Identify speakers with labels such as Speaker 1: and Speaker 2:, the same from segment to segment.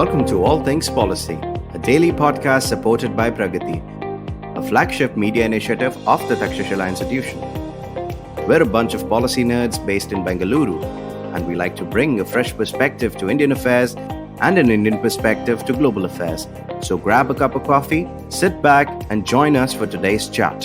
Speaker 1: Welcome to All Things Policy, a daily podcast supported by Pragati, a flagship media initiative of the Takshashila Institution. We're a bunch of policy nerds based in Bengaluru, and we like to bring a fresh perspective to Indian affairs and an Indian perspective to global affairs. So grab a cup of coffee, sit back, and join us for today's chat.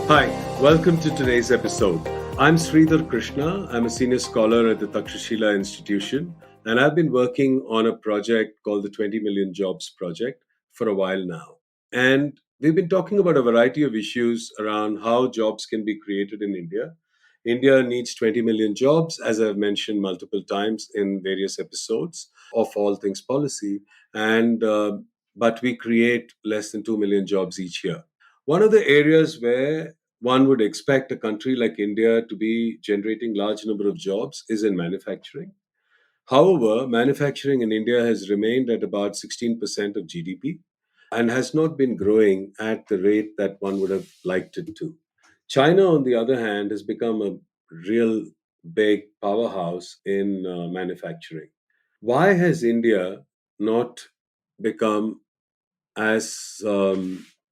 Speaker 2: Hi, welcome to today's episode. I'm Sridhar Krishna. I'm a senior scholar at the Takshashila Institution, and I've been working on a project called the 20 Million Jobs Project for a while now. And we've been talking about a variety of issues around how jobs can be created in India. India needs 20 million jobs, as I've mentioned multiple times in various episodes of All Things Policy, and but we create less than 2 million jobs each year. One of the areas where one would expect a country like India to be generating large number of jobs is in manufacturing. However, manufacturing in India has remained at about 16% of GDP and has not been growing at the rate that one would have liked it to. China, on the other hand, has become a real big powerhouse in manufacturing. Why has India not become as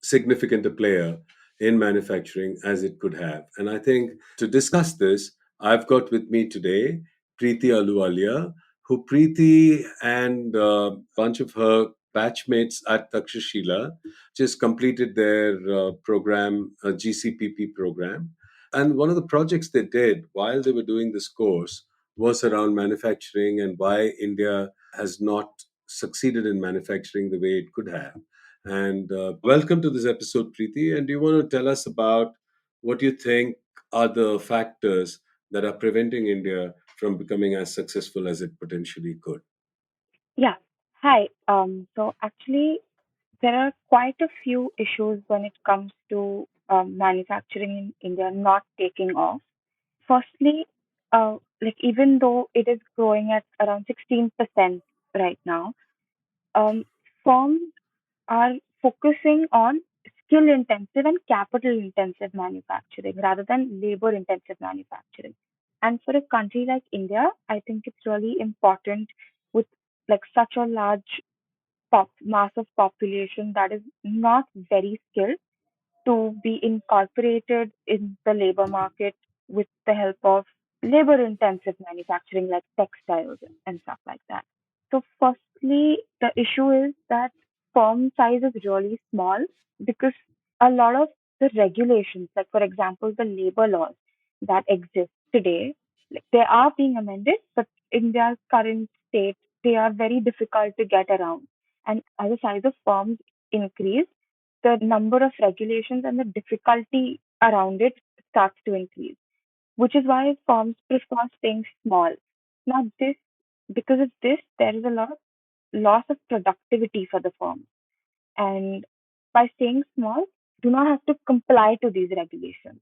Speaker 2: significant a player in manufacturing as it could have? And I think to discuss this, I've got with me today Preeti Ahluwalia, who Preeti and a bunch of her batchmates at Takshashila just completed their program, a GCPP program. And one of the projects they did while they were doing this course was around manufacturing and why India has not succeeded in manufacturing the way it could have. And welcome to this episode, Preeti. And do you want to tell us about what you think are the factors that are preventing India from becoming as successful as it potentially could?
Speaker 3: Yeah. Hi. So actually, there are quite a few issues when it comes to manufacturing in India not taking off. Firstly, like even though it is growing at around 16% right now, um, firms are focusing on skill intensive and capital intensive manufacturing rather than labor intensive manufacturing. And for a country like India, I think it's really important with like such a large massive population that is not very skilled to be incorporated in the labor market with the help of labor intensive manufacturing like textiles and stuff like that. So, firstly, the issue is that firm size is really small because a lot of the regulations, like for example, the labor laws that exist today, like they are being amended, but in their current state, they are very difficult to get around. And as the size of firms increase, the number of regulations and the difficulty around it starts to increase, which is why firms prefer staying small. Now, because of this, there is a lot of loss of productivity for the firm. And by staying small, do not have to comply to these regulations.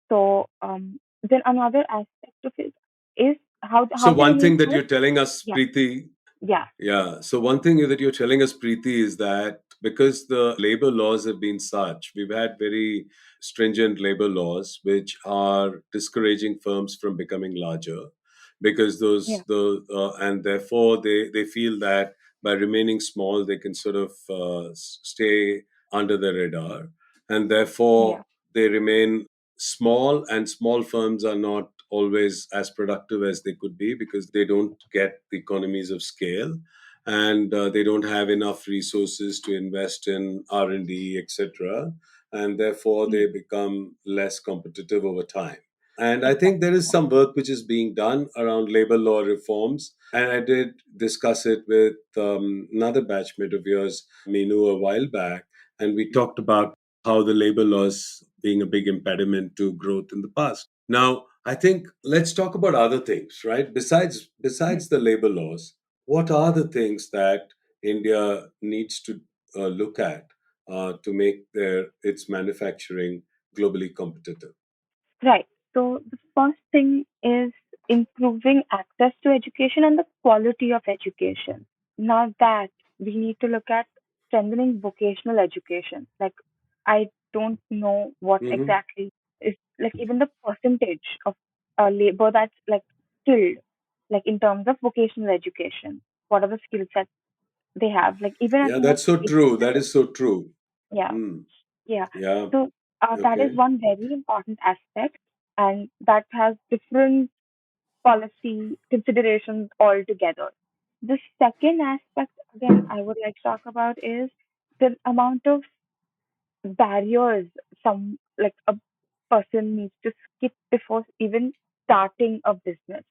Speaker 3: So, then another aspect of it is
Speaker 2: So,
Speaker 3: how they
Speaker 2: one
Speaker 3: remain
Speaker 2: thing that
Speaker 3: small.
Speaker 2: you're telling us,
Speaker 3: Yeah,
Speaker 2: Preeti,
Speaker 3: yeah,
Speaker 2: yeah. So one thing that you're telling us, Preeti, is that because the labor laws have been such, we've had very stringent labor laws which are discouraging firms from becoming larger, because
Speaker 3: yeah,
Speaker 2: and therefore they feel that by remaining small they can sort of stay under the radar, and
Speaker 3: yeah,
Speaker 2: therefore they remain small, and small firms are not always as productive as they could be because they don't get the economies of scale, and they don't have enough resources to invest in R&D, etc., and therefore
Speaker 3: yeah,
Speaker 2: they become less competitive over time. And I think there
Speaker 3: exactly.
Speaker 2: is some work which is being done around labor law reforms. And I did discuss it with another batchmate of yours, Meenu, a while back. And we talked about how the labor laws being a big impediment to growth in the past. Now, I think let's talk about other things, right?
Speaker 3: Yeah.
Speaker 2: Besides the labor laws, what are the things that India needs to look at to make its manufacturing globally competitive?
Speaker 3: Right. So the first thing is improving access to education and the quality of education. Now that we need to look at strengthening vocational education. Like I don't know what
Speaker 2: Hmm.
Speaker 3: exactly is like even the percentage of labor that's like skilled. like in terms of vocational education. What are the skill sets they have? Like even at
Speaker 2: Yeah,
Speaker 3: the most
Speaker 2: that's so
Speaker 3: basic
Speaker 2: true. That
Speaker 3: level.
Speaker 2: is so true.
Speaker 3: Yeah,
Speaker 2: Hmm.
Speaker 3: yeah.
Speaker 2: Yeah.
Speaker 3: So that is
Speaker 2: Okay.
Speaker 3: one very important aspect, and that has different policy considerations altogether. The second aspect, again, I would like to talk about is the amount of barriers some like a person needs to skip before even starting a business.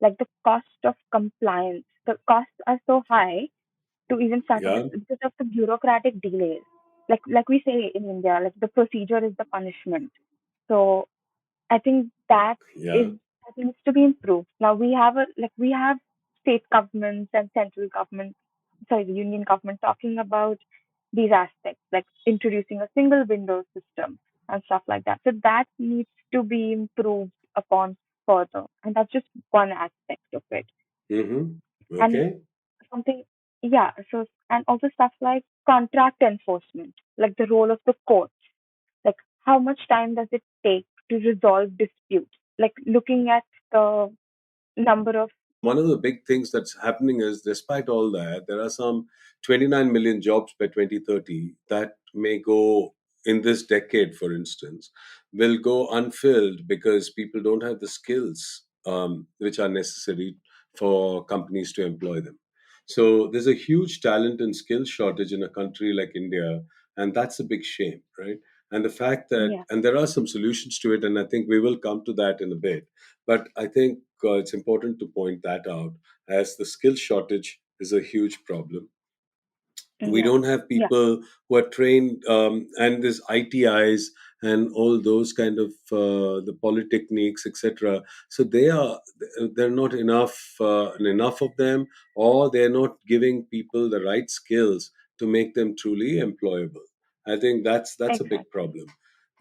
Speaker 3: Like the cost of compliance, the costs are so high to even start a
Speaker 2: Yeah.
Speaker 3: business because of the bureaucratic delays. Like we say in India, like the procedure is the punishment. So I think that
Speaker 2: Yeah.
Speaker 3: is that needs to be improved. Now we have state governments and central government, sorry, the union government talking about these aspects, like introducing a single window system and stuff like that. So that needs to be improved upon further, and that's just one aspect of it.
Speaker 2: Mm-hmm.
Speaker 3: And
Speaker 2: Okay.
Speaker 3: something, yeah. So and also stuff like contract enforcement, like the role of the court, like how much time does it take to resolve disputes? Like looking at the number of
Speaker 2: One of the big things that's happening is, despite all that, there are some 29 million jobs by 2030 that may go in this decade, for instance, will go unfilled because people don't have the skills which are necessary for companies to employ them. So there's a huge talent and skill shortage in a country like India, and that's a big shame, right? And the fact that,
Speaker 3: yeah,
Speaker 2: and there are some solutions to it, and I think we will come to that in a bit. But I think it's important to point that out, as the skill shortage is a huge problem. We
Speaker 3: yeah,
Speaker 2: don't have
Speaker 3: yeah,
Speaker 2: people who are trained, and this ITIs and all those kind of the polytechniques, etc. So they're not enough of them, or they're not giving people the right skills to make them truly employable. I think that's a big
Speaker 3: exactly.
Speaker 2: problem.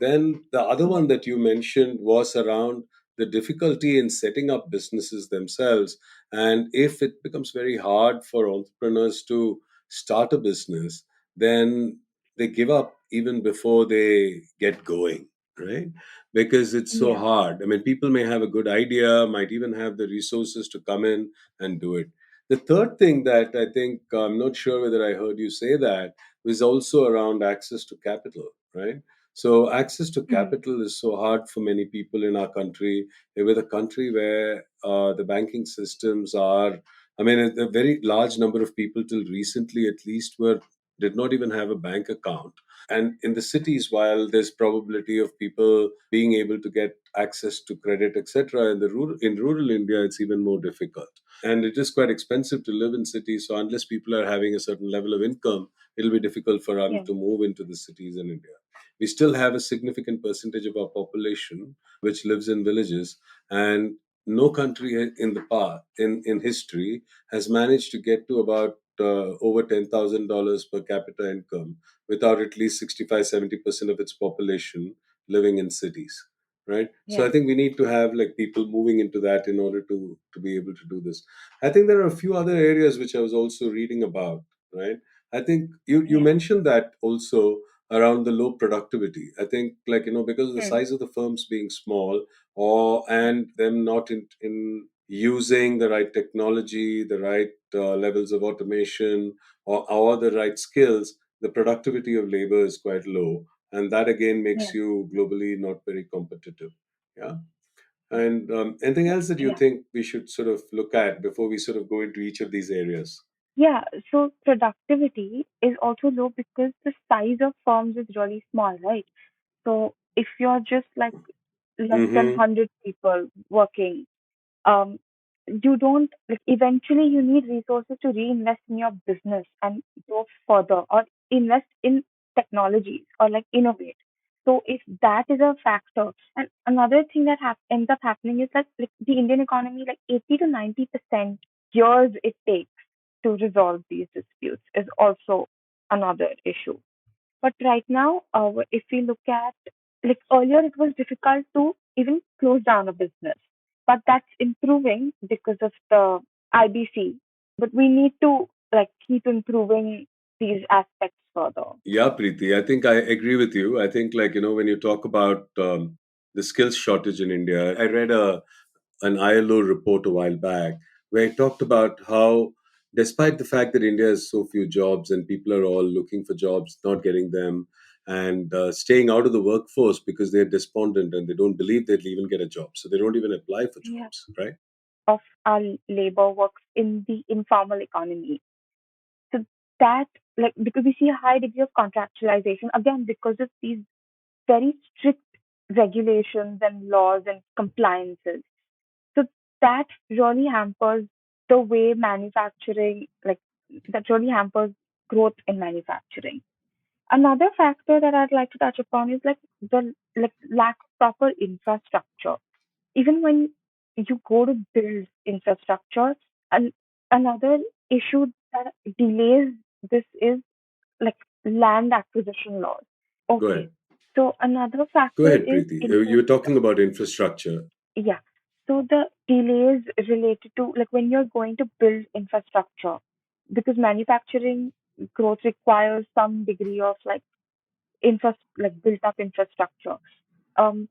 Speaker 2: Then the other
Speaker 3: Yeah,
Speaker 2: one that you mentioned was around the difficulty in setting up businesses themselves, and if it becomes very hard for entrepreneurs to start a business, then they give up even before they get going, right? Because it's so
Speaker 3: yeah,
Speaker 2: hard. I mean, people may have a good idea, might even have the resources to come in and do it. The third thing that I think, I'm not sure whether I heard you say that, was also around access to capital, right? So, access to
Speaker 3: mhm,
Speaker 2: capital is so hard for many people in our country, with a country where the banking systems are, I mean, a very large number of people till recently, at least, were did not even have a bank account. And in the cities, while there's probability of people being able to get access to credit, etc., in rural India, it's even more difficult. And it is quite expensive to live in cities. So unless people are having a certain level of income, it'll be difficult for them
Speaker 3: yeah,
Speaker 2: to move into the cities in India. We still have a significant percentage of our population which lives in villages, and no country in the past in history has managed to get to about over $10,000 per capita income without at least 65-70% of its population living in cities, right? So I
Speaker 3: yeah,
Speaker 2: think we need to have like people moving into that in order to be able to do this. I think there are a few other areas which I was also reading about, right? I think you
Speaker 3: yeah,
Speaker 2: mentioned that also around the low productivity. I think, like, because of the
Speaker 3: mm,
Speaker 2: size of the firms being small, or and them not in using the right technology, the right levels of automation, or the right skills, the productivity of labor is quite low, and that again makes
Speaker 3: yeah,
Speaker 2: you globally not very competitive. Yeah. And anything else that you
Speaker 3: yeah.
Speaker 2: think we should sort of look at before we sort of go into each of these areas?
Speaker 3: Yeah, so productivity is also low because the size of firms is really small, right? So if you're just like less than
Speaker 2: Mm-hmm.
Speaker 3: 100 people working, um, you don't like eventually you need resources to reinvest in your business and go further or invest in technologies or like innovate. So if that is a factor, and another thing that ends up happening is that like the Indian economy, like 80 to 90% years it takes to resolve these disputes is also another issue. But right now, if we look at like earlier, it was difficult to even close down a business, but that's improving because of the IBC. But we need to like keep improving these aspects further.
Speaker 2: Yeah, Preeti, I think I agree with you. I think, like, when you talk about the skills shortage in India, I read an ILO report a while back, where he talked about how, despite the fact that India has so few jobs and people are all looking for jobs, not getting them, and staying out of the workforce because they're despondent and they don't believe they'll even get a job. So they don't even apply for
Speaker 3: Yeah.
Speaker 2: jobs, right?
Speaker 3: Of our labor works in the informal economy. So that, like, because we see a high degree of contractualization, again, because of these very strict regulations and laws and compliances. So that really hampers the way manufacturing, that really hampers growth in manufacturing. Another factor that I'd like to touch upon is like the lack of proper infrastructure. Even when you go to build infrastructure, and another issue that delays this is like land acquisition laws.
Speaker 2: Go
Speaker 3: Okay.
Speaker 2: ahead.
Speaker 3: So another
Speaker 2: Go
Speaker 3: factor
Speaker 2: ahead,
Speaker 3: is
Speaker 2: Preeti. You were
Speaker 3: infrastructure.
Speaker 2: talking about infrastructure.
Speaker 3: Yeah. So the delays related to like when you're going to build infrastructure, because manufacturing growth requires some degree of built up infrastructure. Um,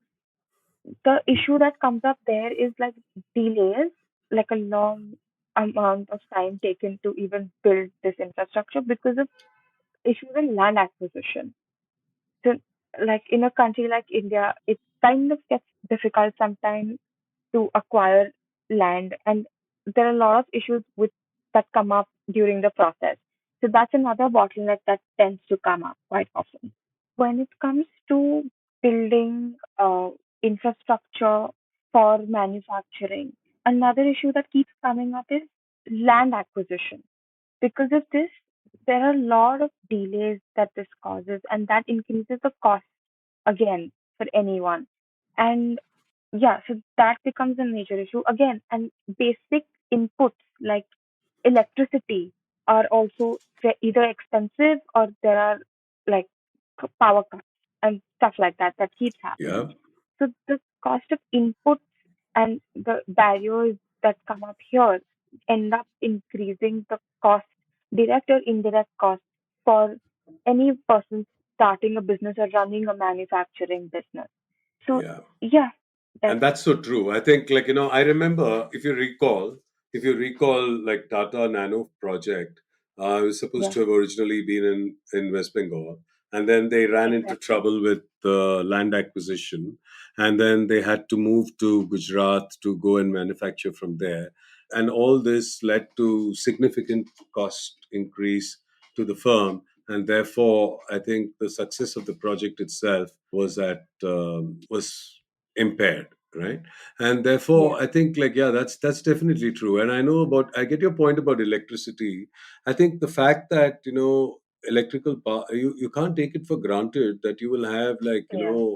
Speaker 3: the issue that comes up there is like delays, like a long amount of time taken to even build this infrastructure because of issues in land acquisition. So, like in a country like India, it kind of gets difficult sometimes to acquire land, and there are a lot of issues with that come up during the process. So that's another bottleneck that tends to come up quite often. When it comes to building infrastructure for manufacturing, another issue that keeps coming up is land acquisition. Because of this, there are a lot of delays that this causes, and that increases the cost again for anyone. And yeah, so that becomes a major issue again. And basic inputs like electricity are also either expensive or there are like power cuts and stuff like that that keeps
Speaker 2: Yeah,
Speaker 3: happening. So the cost of inputs and the barriers that come up here end up increasing the cost, direct or indirect cost, for any person starting a business or running a manufacturing business. So
Speaker 2: yeah.
Speaker 3: yeah,
Speaker 2: And
Speaker 3: that's
Speaker 2: that's so true. I think, I remember, if you recall, like Tata Nano project, was supposed
Speaker 3: yeah,
Speaker 2: to have originally been in West Bengal, and then they ran into
Speaker 3: exactly.
Speaker 2: trouble with land acquisition, and then they had to move to Gujarat to go and manufacture from there, and all this led to significant cost increase to the firm, and therefore, I think the success of the project itself was impaired, right? And
Speaker 3: Yeah,
Speaker 2: therefore I think, yeah, that's definitely true. And I get your point about electricity. I think the fact that, electrical power, you can't take it for granted that you will have,
Speaker 3: yeah,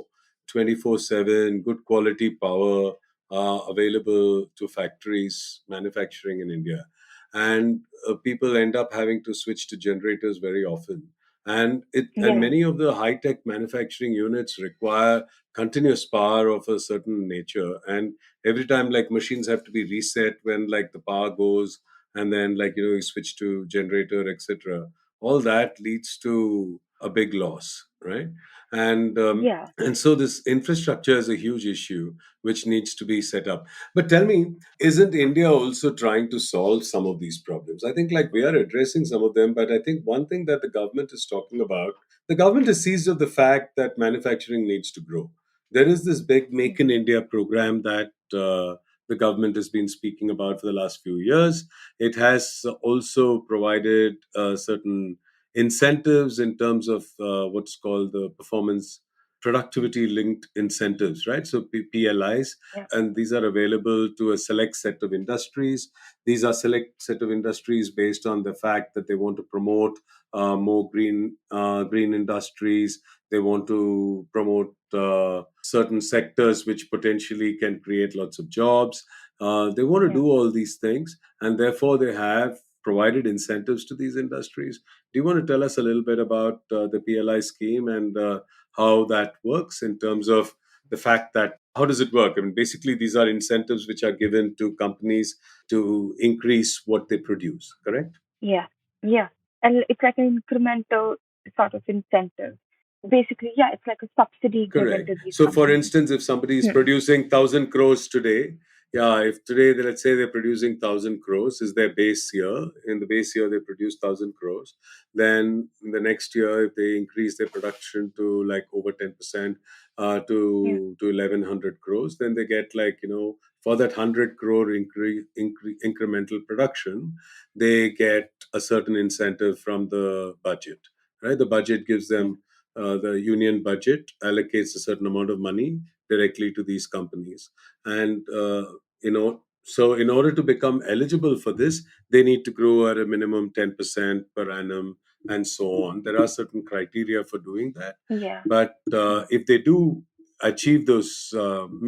Speaker 2: 24/7 good quality power available to factories manufacturing in India. And people end up having to switch to generators very often, and
Speaker 3: yeah,
Speaker 2: many of the high tech manufacturing units require continuous power of a certain nature, and every time, like, machines have to be reset when, like, the power goes, and then, you switch to generator, etc. All that leads to a big loss, right?
Speaker 3: yeah,
Speaker 2: And so this infrastructure is a huge issue which needs to be set up. But tell me, isn't India also trying to solve some of these problems? I think, like, we are addressing some of them, but I think one thing that the government is talking about, the government is seized of the fact that manufacturing needs to grow. There is this big Make in
Speaker 3: mhm,
Speaker 2: India program that the government has been speaking about for the last few years. It has also provided certain incentives in terms of what's called the performance productivity linked incentives, right? So PLIs,
Speaker 3: yeah,
Speaker 2: and these are available to a select set of industries. These are select set of industries based on the fact that they want to promote more green industries. They want to promote certain sectors which potentially can create lots of jobs. They want to
Speaker 3: yeah.
Speaker 2: do all these things, and therefore they have provided incentives to these industries. Do you want to tell us a little bit about the PLI scheme and how that works in terms of the fact that how does it work? I mean, basically, these are incentives which are given to companies to increase what they produce, correct?
Speaker 3: Yeah, yeah. And it's like an incremental sort of incentive. Basically, yeah, it's like a subsidy given
Speaker 2: Correct.
Speaker 3: to these
Speaker 2: So, for
Speaker 3: companies.
Speaker 2: instance, if somebody is
Speaker 3: Hmm.
Speaker 2: producing 1,000 crores today, Yeah, if today let's say they're producing 1,000 crores is their base year. In the base year they produce 1,000 crores. Then in the next year, if they increase their production to like over 10%,
Speaker 3: Yeah.
Speaker 2: to 1,100 crores, then they get like, for that 100 crore incremental production, they get a certain incentive from the budget. Right, the budget gives
Speaker 3: Yeah.
Speaker 2: them, the union budget allocates a certain amount of money directly to these companies. And so in order to become eligible for this, they need to grow at a minimum 10% per annum, and so on. There are certain criteria for doing that.
Speaker 3: Yeah.
Speaker 2: But if they do achieve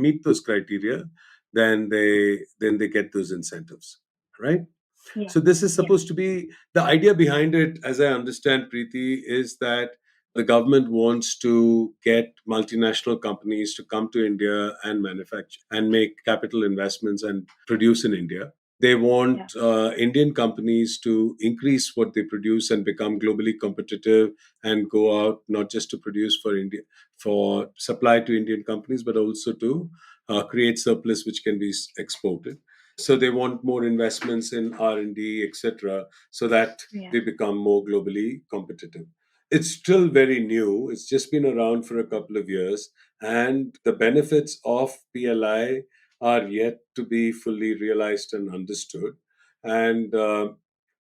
Speaker 2: meet those criteria, then they get those incentives, right?
Speaker 3: Yeah.
Speaker 2: So this is
Speaker 3: Yeah.
Speaker 2: supposed to be the idea behind it, as I understand, Preeti, is that the government wants to get multinational companies to come to India and manufacture and make capital investments and produce in India. They
Speaker 3: Yeah.
Speaker 2: want Indian companies to increase what they produce and become globally competitive and go out not just to produce for India, for supply to Indian companies, but also to create surplus which can be exported. So they want more investments in R&D, etc., so that
Speaker 3: Yeah.
Speaker 2: they become more globally competitive. It's still very new. It's just been around for a couple of years, and the benefits of PLI are yet to be fully realized and understood. And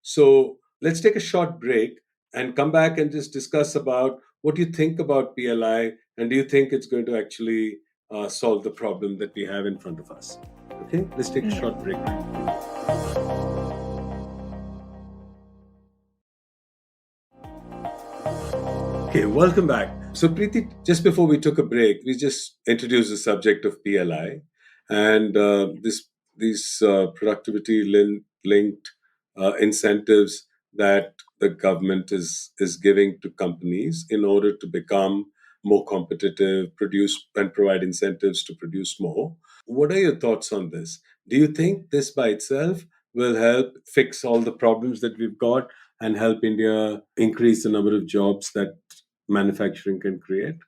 Speaker 2: so let's take a short break and come back and just discuss about what you think about PLI, and do you think it's going to actually solve the problem that we have in front of us. Okay, let's take a
Speaker 3: Yeah.
Speaker 2: short break. Okay, welcome back. So, Preeti, just before we took a break, we just introduced the subject of PLI, and these productivity linked incentives that the government is giving to companies in order to become more competitive, produce and provide incentives to produce more. What are your thoughts on this? Do you think this by itself will help fix all the problems that we've got and help India increase the number of jobs that manufacturing can create?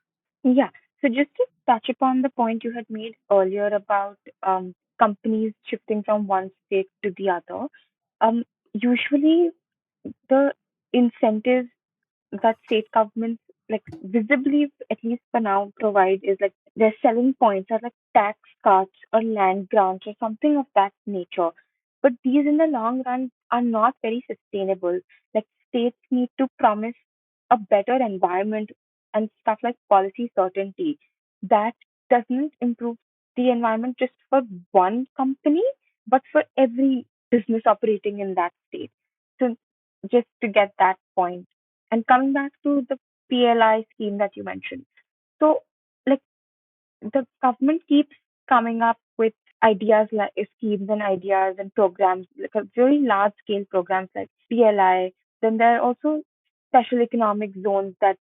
Speaker 3: Yeah. So just to touch upon the point you had made earlier about companies shifting from one state to the other, usually the incentives that state governments like visibly, at least for now, provide is like their selling points are like tax cuts or land grants or something of that nature. But these in the long run are not very sustainable. Like states need to promise a better environment and stuff like policy certainty. That doesn't improve the environment just for one company, but for every business operating in that state. So just to get that point. And coming back to the PLI scheme that you mentioned. So, like, the government keeps coming up with ideas like schemes and ideas and programs, like a very large scale programs like PLI. Then there are also special economic zones that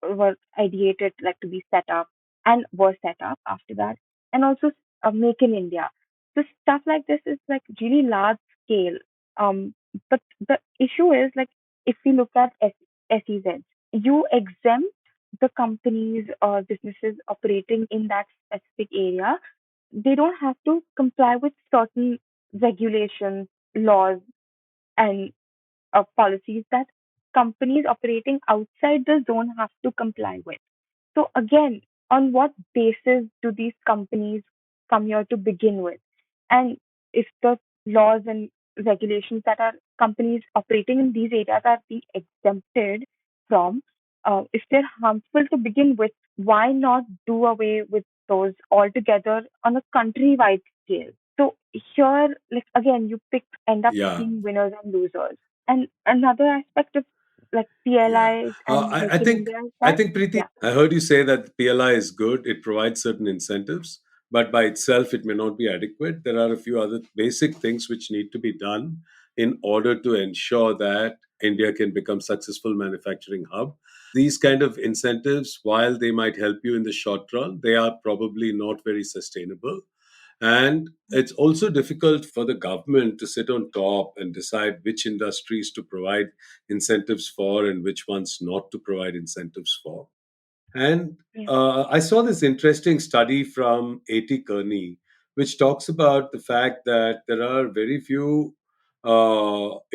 Speaker 3: were ideated like to be set up and were set up after that, and also Make in India. So stuff like this is like really large scale. But the issue is like if we look at SEZ, you exempt the companies or businesses operating in that specific area, they don't have to comply with certain regulations, laws, and policies that companies operating outside the zone have to comply with. So again, on what basis do these companies come here to begin with? And if the laws and regulations that are companies operating in these areas are being exempted from, if they're harmful to begin with, why not do away with those altogether on a countrywide scale? So here, like again, end up
Speaker 2: Yeah.
Speaker 3: seeing winners and losers. And another aspect of like
Speaker 2: Yeah.
Speaker 3: PLIs and
Speaker 2: I
Speaker 3: Make in
Speaker 2: think
Speaker 3: India is
Speaker 2: I
Speaker 3: that,
Speaker 2: think Preeti,
Speaker 3: yeah,
Speaker 2: I heard you say that PLI is good. It provides certain incentives, but by itself it may not be adequate. There are a few other basic things which need to be done in order to ensure that India can become successful manufacturing hub. These kind of incentives, while they might help you in the short run, they are probably not very sustainable. And it's also difficult for the government to sit on top and decide which industries to provide incentives for and which ones not to provide incentives for. And
Speaker 3: yeah,
Speaker 2: I saw this interesting study from A.T. Kearney, which talks about the fact that there are very few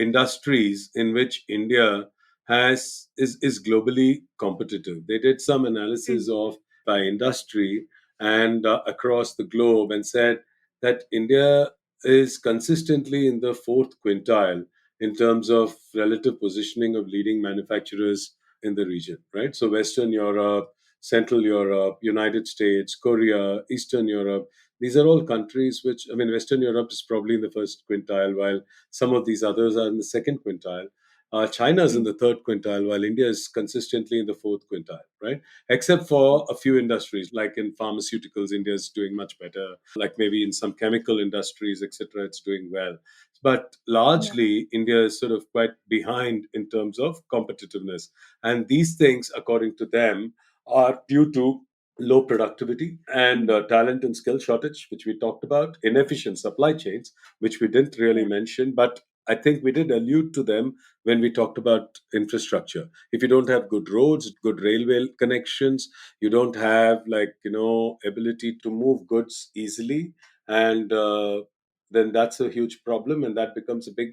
Speaker 2: industries in which India is globally competitive. They did some analysis
Speaker 3: Mm.
Speaker 2: of by industry and across the globe and said that India is consistently in the fourth quintile in terms of relative positioning of leading manufacturers in the region, right? So Western Europe, Central Europe, United States, Korea, Eastern Europe, these are all countries which, I mean, Western Europe is probably in the first quintile, while some of these others are in the second quintile. China is in
Speaker 3: Mm.
Speaker 2: the third quintile, while India is consistently in the fourth quintile, right? Except for a few industries, like in pharmaceuticals, India is doing much better. Like maybe in some chemical industries, etc., it's doing well. But
Speaker 3: Yeah.
Speaker 2: largely, India is sort of quite behind in terms of competitiveness. And these things, according to them, are due to low productivity and
Speaker 3: Mm.
Speaker 2: talent and skill shortage, which we talked about, inefficient supply chains, which we didn't really
Speaker 3: Yeah.
Speaker 2: mention, but I think we did allude to them when we talked about infrastructure. If you don't have good roads, good railway connections, you don't have ability to move goods easily, and then that's a huge problem, and that becomes a big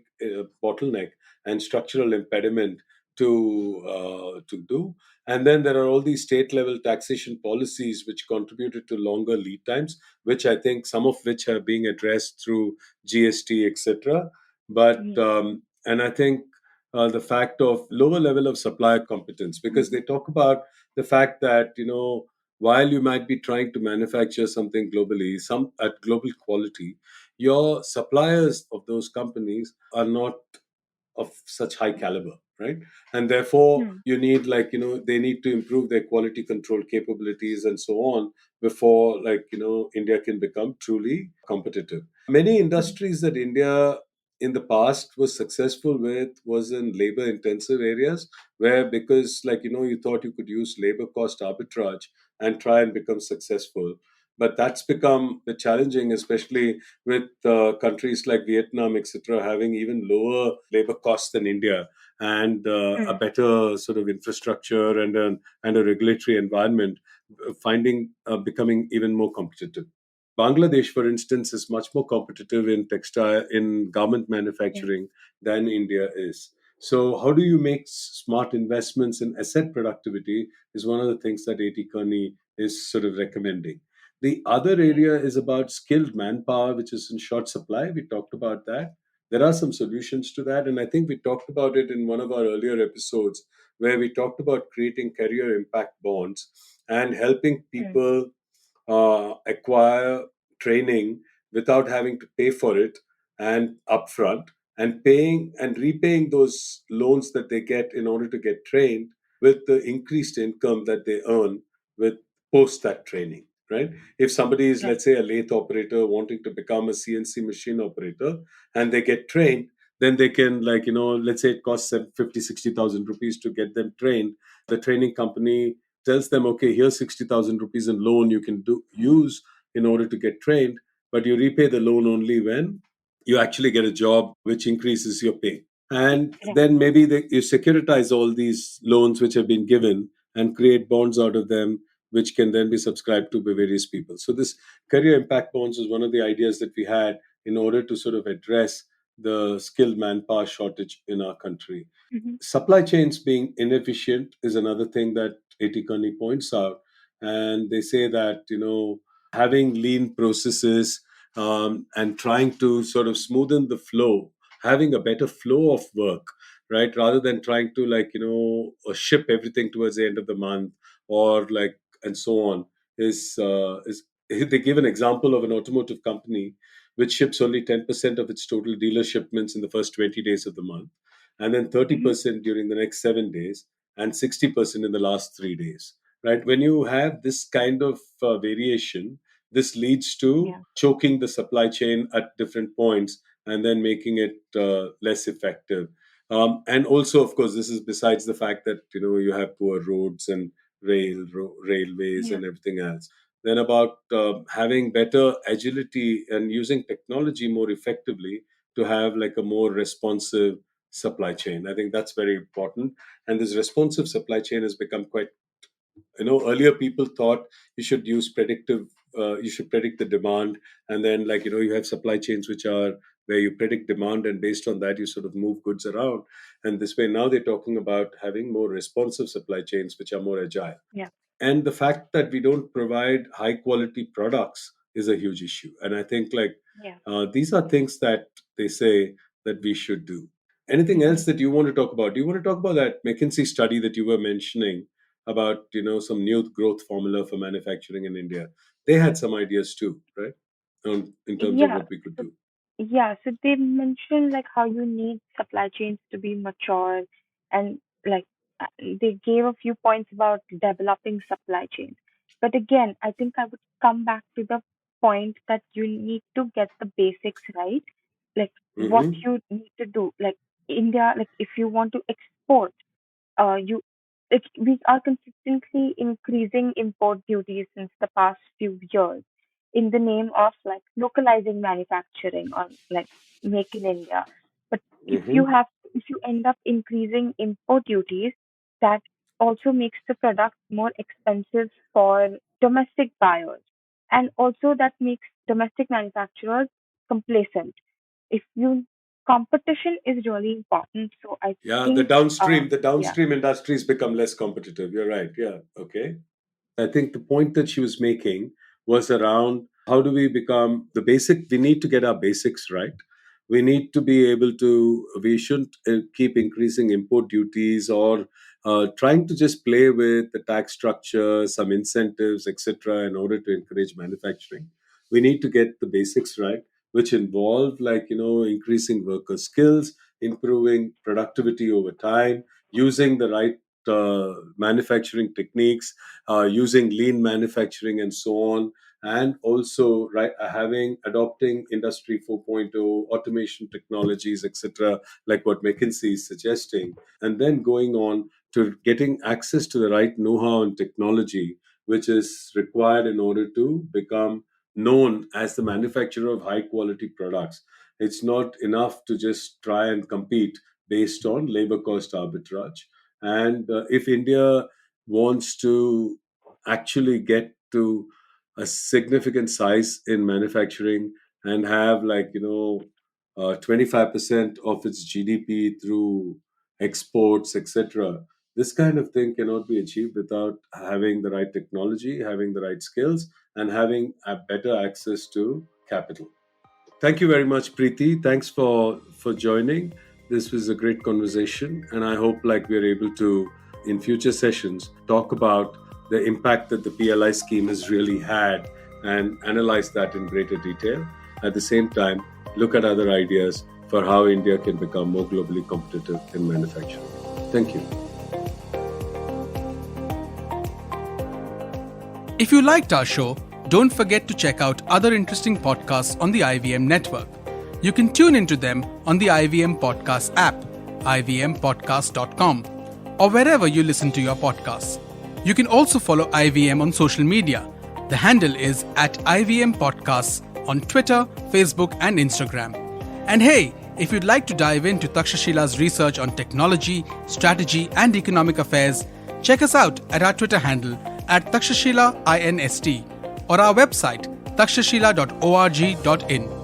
Speaker 2: bottleneck and structural impediment to do. And then there are all these state level taxation policies which contributed to longer lead times, which I think some of which are being addressed through GST, etc. But
Speaker 3: Yes.
Speaker 2: and I think the fact of lower level of supplier competence, because
Speaker 3: Mm.
Speaker 2: they talk about the fact that while you might be trying to manufacture something globally, some at global quality, your suppliers of those companies are not of such high caliber, right? And therefore
Speaker 3: Mm.
Speaker 2: you need, they need to improve their quality control capabilities and so on before, India can become truly competitive. Many
Speaker 3: Mm.
Speaker 2: industries that India in the past was successful with was in labor intensive areas, where, because, you thought you could use labor cost arbitrage and try and become successful. But that's become a bit challenging, especially with countries like Vietnam, etc., having even lower labor costs than India, and a
Speaker 3: Mm.
Speaker 2: better sort of infrastructure and a regulatory environment, finding becoming even more competitive. Bangladesh, for instance, is much more competitive in garment
Speaker 3: Yeah.
Speaker 2: manufacturing than India is. So, how do you make smart investments in asset productivity? Is one of the things that A.T. Kearney is sort of recommending. The other
Speaker 3: Yeah.
Speaker 2: area is about skilled manpower, which is in short supply. We talked about that. There are some solutions to that. And I think we talked about it in one of our earlier episodes, where we talked about creating career impact bonds and helping
Speaker 3: Mm.
Speaker 2: people acquire training without having to pay for it and upfront, and paying and repaying those loans that they get in order to get trained with the increased income that they earn with post that training, right? If somebody is,
Speaker 3: Right.
Speaker 2: let's say, a lathe operator wanting to become a CNC machine operator and they get trained, then they can, let's say it costs them 50, 60,000 rupees to get them trained. The training company tells them, okay, here's 60,000 rupees in loan you can use in order to get trained, but you repay the loan only when you actually get a job, which increases your pay. And
Speaker 3: Right.
Speaker 2: then maybe you securitize all these loans which have been given and create bonds out of them, which can then be subscribed to by various people. So this career impact bonds is one of the ideas that we had in order to sort of address the skilled manpower shortage in our country.
Speaker 3: Mm-hmm.
Speaker 2: Supply chains being inefficient is another thing that A.T. Kearney points out. And they say that, having lean processes and trying to sort of smoothen the flow, having a better flow of work, right? Rather than trying to, ship everything towards the end of the month, or and so on, is they give an example of an automotive company which ships only 10% of its total dealer shipments in the first 20 days of the month, and then
Speaker 3: Mm-hmm.
Speaker 2: 30% during the next 7 days, and 60% in the last 3 days. Right? When you have this kind of variation, this leads to
Speaker 3: Yeah.
Speaker 2: choking the supply chain at different points and then making it less effective. And also, of course, this is besides the fact that you have poor roads and railways
Speaker 3: Yeah.
Speaker 2: and everything else. Then about having better agility and using technology more effectively to have like a more responsive supply chain. I think that's very important. And this responsive supply chain has become quite, earlier people thought you should use predictive you should predict the demand, and then you have supply chains which are where you predict demand, and based on that you sort of move goods around. And this way now they're talking about having more responsive supply chains which are more agile.
Speaker 3: Yeah.
Speaker 2: And the fact that we don't provide high quality products is a huge issue. And I think
Speaker 3: Yeah.
Speaker 2: these are things that they say that we should do. Anything
Speaker 3: Hmm.
Speaker 2: else that you want to talk about? Do you want to talk about that McKinsey study that you were mentioning about some new growth formula for manufacturing in India? They had some ideas too, right? In terms of
Speaker 3: Yeah.
Speaker 2: what we could
Speaker 3: So
Speaker 2: do.
Speaker 3: yeah, so they mentioned like how you need supply chains to be mature, and like they gave a few points about developing supply chains. But again, I think I would come back to the point that you need to get the basics right. Like what
Speaker 2: Mm-hmm.
Speaker 3: you need to do. Like India, like if you want to export, you we are consistently increasing import duties since the past few years in the name of like localizing manufacturing or like make in India. But
Speaker 2: Mm-hmm.
Speaker 3: if you end up increasing import duties, that also makes the product more expensive for domestic buyers. And also that makes domestic manufacturers complacent. If you Competition is really important. So I
Speaker 2: Yeah, the
Speaker 3: think
Speaker 2: downstream, the
Speaker 3: yeah.
Speaker 2: downstream industries become less competitive. You're right. Yeah. Okay. I think the point that she was making was around how do we become the basic, we need to get our basics right. We need to be able to, we shouldn't keep increasing import duties or trying to just play with the tax structure, some incentives, etc., in order to encourage manufacturing. We need to get the basics right, which involve increasing worker skills, improving productivity over time, using the right manufacturing techniques, using lean manufacturing and so on, and also having adopting industry 4.0 automation technologies, etc., like what McKinsey is suggesting, and then going on to getting access to the right know-how and technology which is required in order to become known as the manufacturer of high quality products. It's not enough to just try and compete based on labor cost arbitrage. And if India wants to actually get to a significant size in manufacturing and have 25% of its GDP through exports, etc., this kind of thing cannot be achieved without having the right technology, having the right skills, and having a better access to capital. Thank you very much, Preeti. Thanks for joining. This was a great conversation, and I hope we are able to in future sessions talk about the impact that the PLI scheme has really had and analyze that in greater detail. At the same time, look at other ideas for how India can become more globally competitive in manufacturing. Thank you.
Speaker 4: If you liked our show, don't forget to check out other interesting podcasts on the IVM network. You can tune into them on the IVM Podcast app, ivmpodcast.com, or wherever you listen to your podcasts. You can also follow IVM on social media. The handle is at IVM Podcasts on Twitter, Facebook, and Instagram. And hey, if you'd like to dive into Takshashila's research on technology, strategy, and economic affairs, check us out at our Twitter handle at Takshashila INST or our website takshashila.org.in.